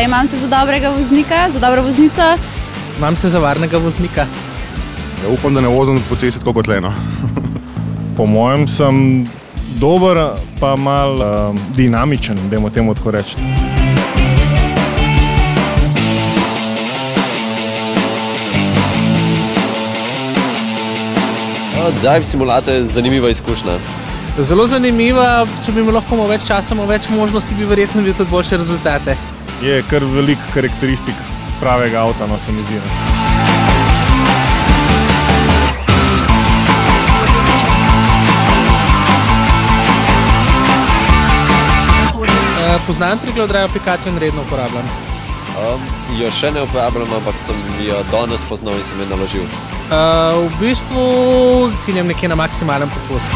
imam se za dobrega voznika, za dobro voznico. Imam se za varnega voznika. Ja, upam, da ne vozim po cesti tako kot Leno. Po mojem sem dober, pa mal dinamičen, dajmo temu tako reči. Drive simulator je zanimiva izkušnja. Zelo zanimiva, če bi imel lahko več časa, več možnosti, bi verjetno bil tudi boljše rezultate. Je kar veliko karakteristik pravega avta, no se mi zdi. Poznam Triglav Drive aplikacijo in redno uporabljam. Jo še ne uporabljam, ampak sem jo danes poznal in sem jo naložil. V bistvu ciljem nekje na maksimalen popust.